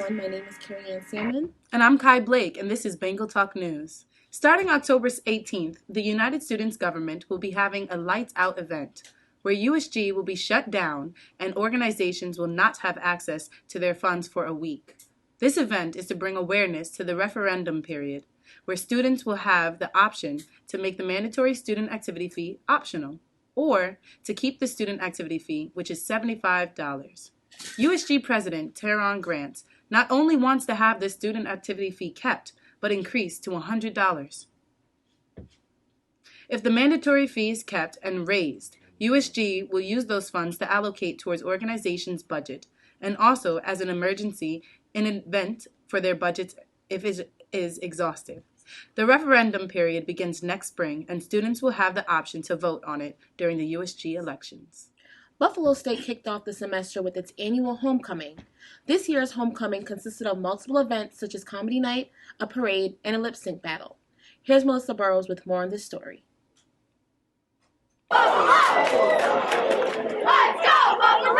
everyone. My name is Carrie Ann Salmon. And I'm Kai Blake, and this is Bengal Talk News. Starting October 18th, the United Students Government will be having a Lights Out event, where USG will be shut down and organizations will not have access to their funds for a week. This event is to bring awareness to the referendum period, where students will have the option to make the mandatory student activity fee optional, or to keep the student activity fee, which is $75. USG President Teron Grant not only wants to have the student activity fee kept, but increased to $100. If the mandatory fee is kept and raised, USG will use those funds to allocate towards organizations' budget and also as an emergency in an event for their budgets if it is exhausted. The referendum period begins next spring, and students will have the option to vote on it during the USG elections. Buffalo State kicked off the semester with its annual homecoming. This year's homecoming consisted of multiple events such as comedy night, a parade, and a lip sync battle. Here's Melissa Burrows with more on this story. Let's go, Buffalo!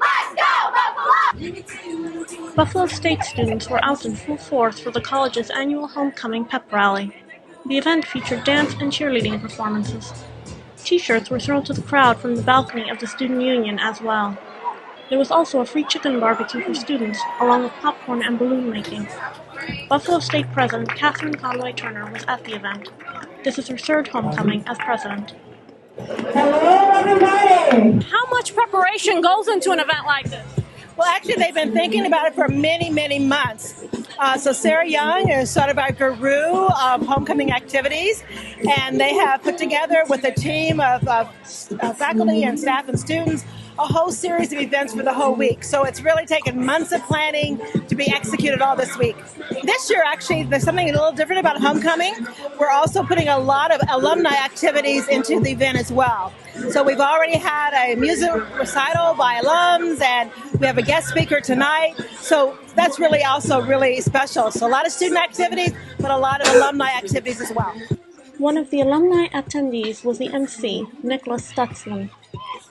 Let's go, Buffalo! Buffalo State students were out in full force for the college's annual homecoming pep rally. The event featured dance and cheerleading performances. T-shirts were thrown to the crowd from the balcony of the student union as well. There was also a free chicken barbecue for students, along with popcorn and balloon making. Buffalo State President Catherine Conway Turner was at the event. This is her third homecoming as president. Hello, everybody! How much preparation goes into an event like this? Well, actually, they've been thinking about it for many, many months. So Sarah Young is sort of our guru of homecoming activities, and they have put together with a team of faculty and staff and students a whole series of events for the whole week. So it's really taken months of planning to be executed all this week. This year, actually, there's something a little different about homecoming. We're also putting a lot of alumni activities into the event as well. So we've already had a music recital by alums, and we have a guest speaker tonight. So that's really also really special. So a lot of student activities, but a lot of alumni activities as well. One of the alumni attendees was the MC, Nicholas Stutzman.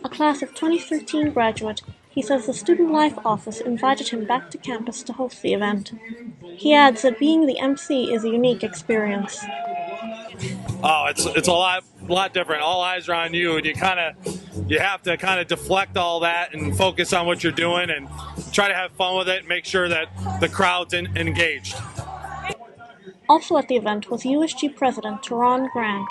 A class of 2013 graduate, he says the Student Life Office invited him back to campus to host the event. He adds that being the MC is a unique experience. Oh, it's a lot different. All eyes are on you, and you have to kind of deflect all that and focus on what you're doing and try to have fun with it and make sure that the crowd's engaged. Also at the event was USG President Teron Grant.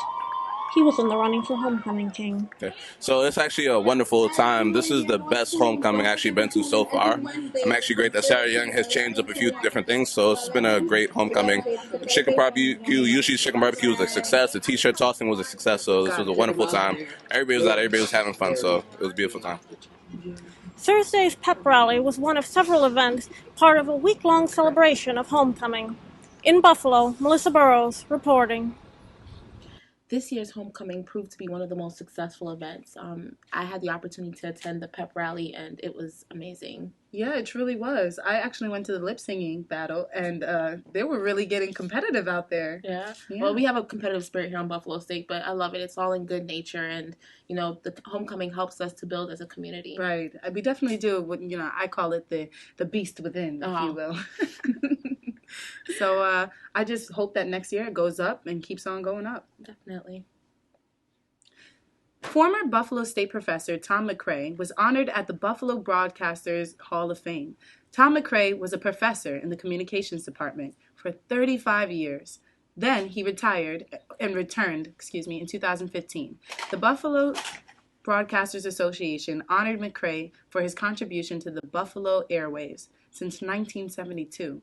He was in the running for Homecoming King. Okay. So it's actually a wonderful time. This is the best homecoming I've actually been to so far. I'm actually great that Sarah Young has changed up a few different things, so it's been a great homecoming. The chicken barbecue, usually chicken barbecue was a success. The t-shirt tossing was a success, so this was a wonderful time. Everybody was out, everybody was having fun, so it was a beautiful time. Thursday's pep rally was one of several events, part of a week-long celebration of homecoming. In Buffalo, Melissa Burrows reporting. This year's homecoming proved to be one of the most successful events. I had the opportunity to attend the pep rally, and it was amazing. Yeah, it truly was. I actually went to the lip singing battle, and they were really getting competitive out there. Yeah. Well, we have a competitive spirit here on Buffalo State, but I love it. It's all in good nature, and the homecoming helps us to build as a community. Right. We definitely do. I call it the beast within, if you will. So I just hope that next year it goes up and keeps on going up. Definitely. Former Buffalo State professor Tom McCray was honored at the Buffalo Broadcasters Hall of Fame. Tom McCray was a professor in the communications department for 35 years. Then he returned in 2015. The Buffalo Broadcasters Association honored McCray for his contribution to the Buffalo airwaves since 1972.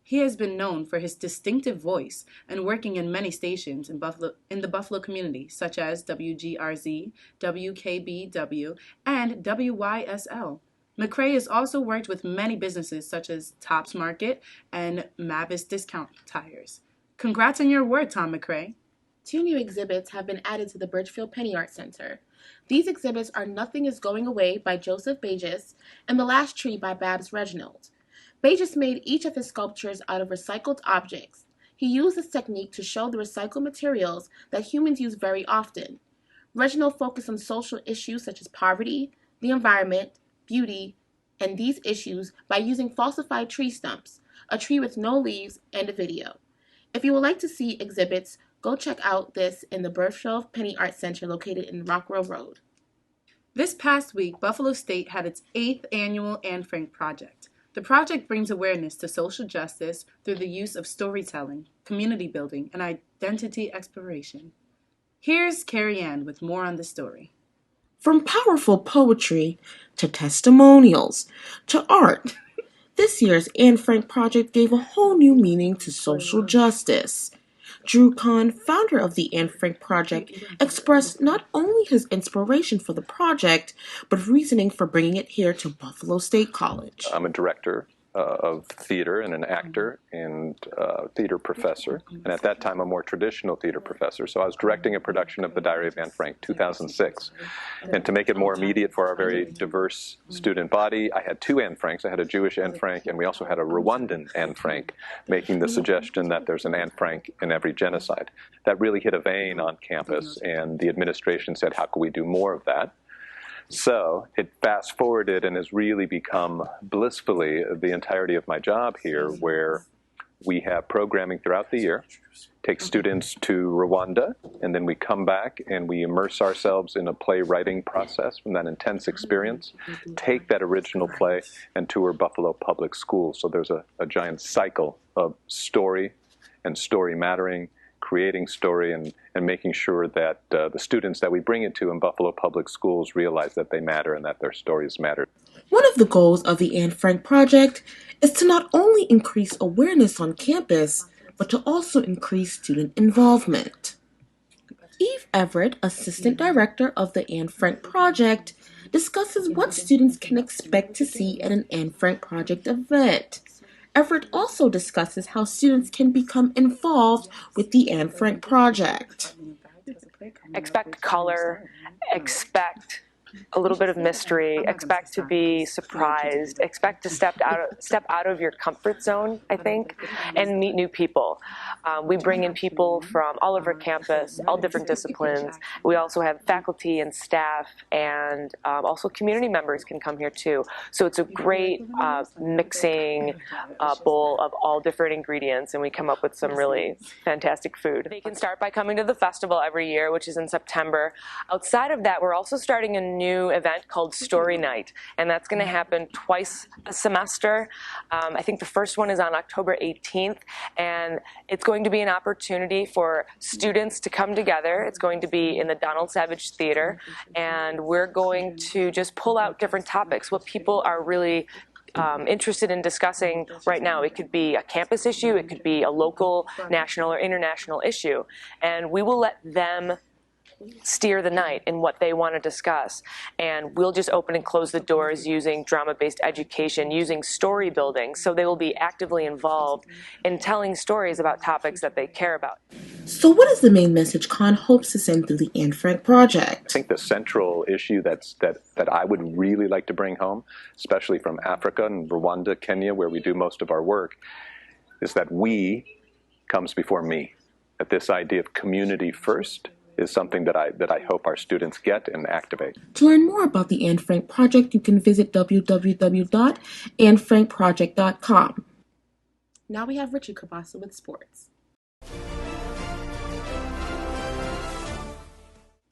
He has been known for his distinctive voice and working in many stations in the Buffalo community, such as WGRZ, WKBW, and WYSL. McCray has also worked with many businesses such as Tops Market and Mavis Discount Tires. Congrats on your award, Tom McCray. 2 new exhibits have been added to the Birchfield Penny Art Center. These exhibits are Nothing is Going Away by Joseph Bages and The Last Tree by Babs Reginald. Bages made each of his sculptures out of recycled objects. He used this technique to show the recycled materials that humans use very often. Reginald focused on social issues such as poverty, the environment, beauty, and these issues by using falsified tree stumps, a tree with no leaves, and a video. If you would like to see exhibits, go check out this in the Birchfield Penny Art Center located in Rockwell Road. This past week, Buffalo State had its 8th annual Anne Frank Project. The project brings awareness to social justice through the use of storytelling, community building, and identity exploration. Here's Carrie Ann with more on the story. From powerful poetry to testimonials to art, this year's Anne Frank Project gave a whole new meaning to social justice. Drew Kahn, founder of the Anne Frank Project, expressed not only his inspiration for the project, but reasoning for bringing it here to Buffalo State College. I'm a director of theater and an actor and theater professor, and at that time a more traditional theater professor. So I was directing a production of The Diary of Anne Frank, 2006. And to make it more immediate for our very diverse student body, I had two Anne Franks. I had a Jewish Anne Frank, and we also had a Rwandan Anne Frank, making the suggestion that there's an Anne Frank in every genocide. That really hit a vein on campus, and the administration said, how can we do more of that? So it fast forwarded and has really become blissfully the entirety of my job here, where we have programming throughout the year, take students to Rwanda, and then we come back and we immerse ourselves in a playwriting process from that intense experience, take that original play and tour Buffalo Public Schools. So there's a giant cycle of story and story mattering, creating story and making sure that the students that we bring it to in Buffalo Public Schools realize that they matter and that their stories matter. One of the goals of the Anne Frank Project is to not only increase awareness on campus, but to also increase student involvement. Eve Everett, assistant director of the Anne Frank Project, discusses what students can expect to see at an Anne Frank Project event. Everett also discusses how students can become involved with the Anne Frank Project. Expect color, expect a little bit of mystery, expect to be surprised, expect to step out of your comfort zone, I think, and meet new people. We bring in people from all over campus, all different disciplines. We also have faculty and staff, and also community members can come here too. So it's a great mixing bowl of all different ingredients, and we come up with some really fantastic food. They can start by coming to the festival every year, which is in September. Outside of that, we're also starting a new event called Story Night, and that's going to happen twice a semester. I think the first one is on October 18th, and it's going to be an opportunity for students to come together. It's going to be in the Donald Savage Theater, and we're going to just pull out different topics, what people are really interested in discussing right now. It could be a campus issue, it could be a local, national, or international issue, and we will let them steer the night in what they want to discuss, and we'll just open and close the doors using drama-based education, using story building, so they will be actively involved in telling stories about topics that they care about. So what is the main message Kahn hopes to send through the Anne Frank Project? I think the central issue that I would really like to bring home, especially from Africa and Rwanda, Kenya, where we do most of our work, is that we comes before me. That this idea of community first is something that I hope our students get and activate. To learn more about the Anne Frank Project, you can visit www.annefrankproject.com. Now we have Richard Cabasa with sports.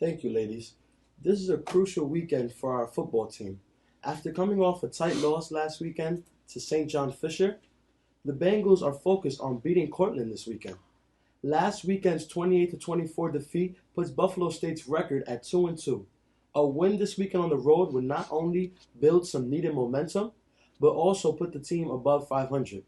Thank you, ladies. This is a crucial weekend for our football team. After coming off a tight loss last weekend to St. John Fisher, the Bengals are focused on beating Cortland this weekend. Last weekend's 28-24 defeat puts Buffalo State's record at 2-2. A win this weekend on the road would not only build some needed momentum, but also put the team above 500.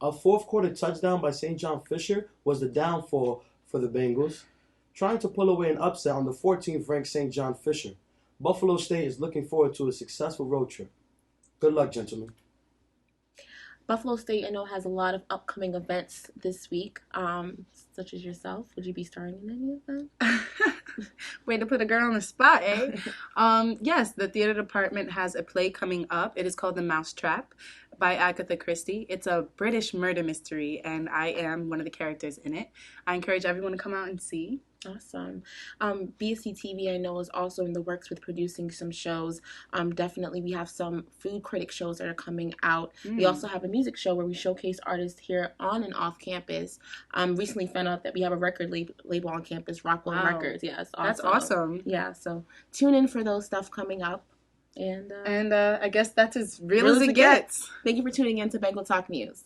A fourth-quarter touchdown by St. John Fisher was the downfall for the Bengals, trying to pull away an upset on the 14th-ranked St. John Fisher. Buffalo State is looking forward to a successful road trip. Good luck, gentlemen. Buffalo State, I know, has a lot of upcoming events this week, such as yourself. Would you be starring in any of them? Way to put a girl on the spot, eh? Yes, the theater department has a play coming up. It is called The Mousetrap. by Agatha Christie. It's a British murder mystery, and I am one of the characters in it. I encourage everyone to come out and see. Awesome. BSC TV, I know, is also in the works with producing some shows. Definitely, we have some food critic shows that are coming out. We also have a music show where we showcase artists here on and off campus. Recently found out that we have a record label on campus, Rockwell Records. Yes, that's awesome. Yeah, so tune in for those stuff coming up. And I guess that's as real as it gets. Thank you for tuning in to Bengal Talk News.